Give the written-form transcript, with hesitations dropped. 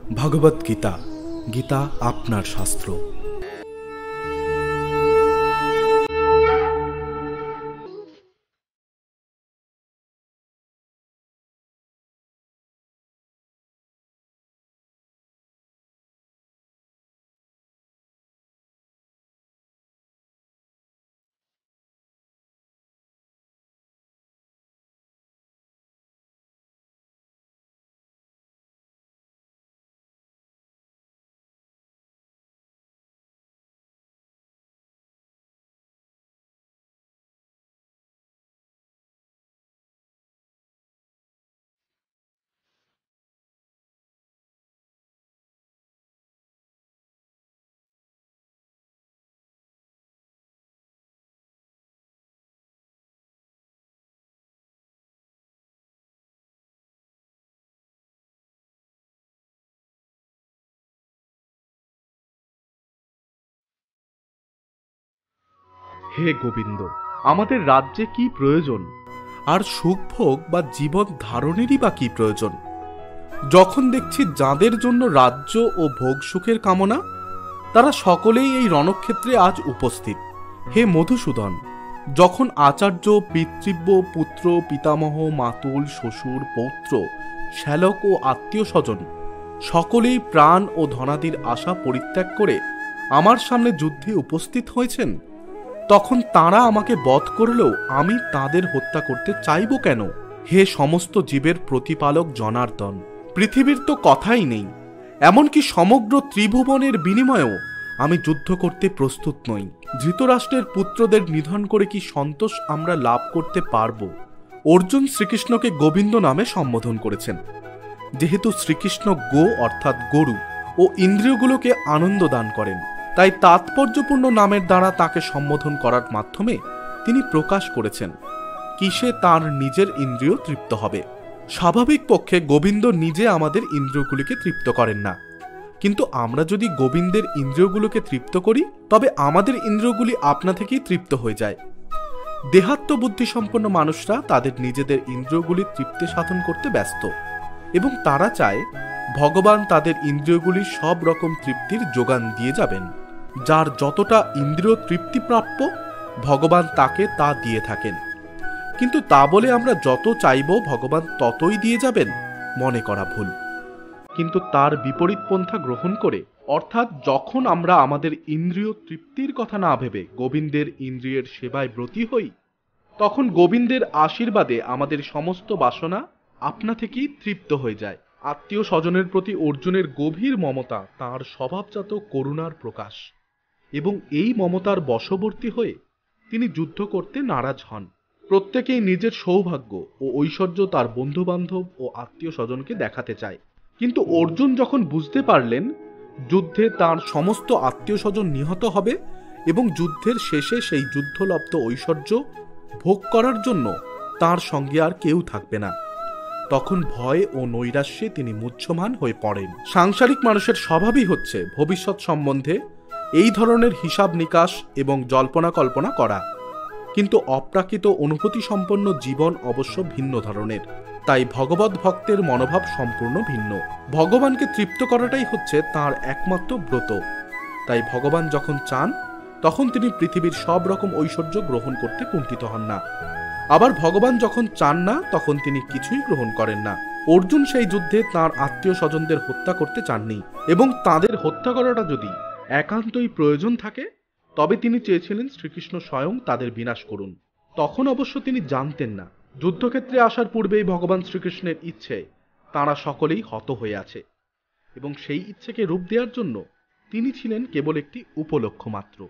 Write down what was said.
ভগবত গীতা, গীতা আপনার শাস্ত্র। হে গোবিন্দ, আমাদের রাজ্যে কি প্রয়োজন? আর সুখভোগ বা জীবন ধারণেরই বা কি প্রয়োজন, যখন দেখছি যাদের জন্য রাজ্য ও ভোগ সুখের কামনা, তারা সকলেই এই রণক্ষেত্রে আজ উপস্থিত। হে মধুসূদন, যখন আচার্য, পিতৃব্য, পুত্র, পিতামহ, মাতুল, শ্বশুর, পৌত্র, শ্যালক ও আত্মীয় স্বজন সকলেই প্রাণ ও ধনাদির আশা পরিত্যাগ করে আমার সামনে যুদ্ধে উপস্থিত হয়েছেন, তখন তারা আমাকে বধ করলেও আমি তাদের হত্যা করতে চাইব কেন? হে সমস্ত জীবের প্রতিপালক জনার্দন, পৃথিবীর তো কথাই নেই, এমনকি সমগ্র ত্রিভুবনের বিনিময়েও আমি যুদ্ধ করতে প্রস্তুত নই। ধৃতরাষ্ট্রের পুত্রদের নিধন করে কি সন্তোষ আমরা লাভ করতে পারব? অর্জুন শ্রীকৃষ্ণকে গোবিন্দ নামে সম্বোধন করেছেন, যেহেতু শ্রীকৃষ্ণ গো অর্থাৎ গরু ও ইন্দ্রিয়গুলোকে আনন্দ দান করেন, তাই তাৎপর্যপূর্ণ নামের দ্বারা তাকে সম্বোধন করার মাধ্যমে তিনি প্রকাশ করেছেন কিসে তার নিজের ইন্দ্রিয় তৃপ্ত হবে। স্বাভাবিক পক্ষে গোবিন্দ নিজে আমাদের ইন্দ্রিয়গুলিকে তৃপ্ত করেন না, কিন্তু আমরা যদি গোবিন্দের ইন্দ্রিয়গুলোকে তৃপ্ত করি, তবে আমাদের ইন্দ্রিয়গুলি আপনা থেকেই তৃপ্ত হয়ে যায়। দেহাত্মবুদ্ধিসম্পন্ন মানুষরা তাদের নিজেদের ইন্দ্রিয়গুলি তৃপ্তি সাধন করতে ব্যস্ত, এবং তারা চায় ভগবান তাদের ইন্দ্রিয়গুলির সব রকম তৃপ্তির যোগান দিয়ে যাবেন। যার যতটা ইন্দ্রিয় তৃপ্তি প্রাপ্য, ভগবান তাকে তা দিয়ে থাকেন। কিন্তু তা বলে আমরা যত চাইব ভগবান ততই দিয়ে যাবেন মনে করা ভুল। কিন্তু তার বিপরীত পন্থা গ্রহণ করে, অর্থাৎ যখন আমরা আমাদের ইন্দ্রিয় তৃপ্তির কথা না ভেবে গোবিন্দের ইন্দ্রিয়ের সেবায় ব্রতী হই, তখন গোবিন্দের আশীর্বাদে আমাদের সমস্ত বাসনা আপনা থেকেই তৃপ্ত হয়ে যায়। আত্মীয় স্বজনের প্রতি অর্জুনের গভীর মমতা তাঁর স্বভাবজাত করুণার প্রকাশ, এবং এই মমতার বশবর্তী হয়ে তিনি যুদ্ধ করতে নারাজ হন। প্রত্যেকেই নিজের সৌভাগ্য ও ঐশ্বর্য তার বন্ধুবান্ধব ও আত্মীয় স্বজনকে দেখাতে চায়, কিন্তু অর্জুন যখন বুঝতে পারলেন যুদ্ধে তার সমস্ত আত্মীয় স্বজন নিহত হবে এবং যুদ্ধের শেষে সেই যুদ্ধলব্ধ ঐশ্বর্য ভোগ করার জন্য তার সঙ্গে আর কেউ থাকবে না, তখন ভয় ও নৈরাশ্যে তিনি মুহ্যমান হয়ে পড়েন। সাংসারিক মানুষের স্বভাবই হচ্ছে ভবিষ্যৎ সম্বন্ধে এই ধরনের হিসাব নিকাশ এবং জল্পনা কল্পনা করা, কিন্তু অপ্রাকৃত অনুভূতি সম্পন্ন জীবন অবশ্য ভিন্ন ধরনের। তাই ভগবত ভক্তের মনোভাব সম্পূর্ণ ভিন্ন। ভগবানকে তৃপ্ত করাটাই হচ্ছে তার একমাত্র ব্রত। তাই ভগবান যখন চান, তখন তিনি পৃথিবীর সব রকম ঐশ্বর্য গ্রহণ করতে কুণ্ঠিত হন না। আবার ভগবান যখন চান না, তখন তিনি কিছুই গ্রহণ করেন না। অর্জুন সেই যুদ্ধে তাঁর আত্মীয় স্বজনদের হত্যা করতে চাননি, এবং তাদের হত্যা করাটা যদি একান্তই প্রয়োজন থাকে, তবে তিনি চেয়েছিলেন শ্রীকৃষ্ণ স্বয়ং তাদের বিনাশ করুন। তখন অবশ্য তিনি জানতেন না যুদ্ধক্ষেত্রে আসার পূর্বেই ভগবান শ্রীকৃষ্ণের ইচ্ছে তাঁরা সকলেই হত হয়ে আছে, এবং সেই ইচ্ছেকে রূপ দেওয়ার জন্য তিনি ছিলেন কেবল একটি উপলক্ষ মাত্র।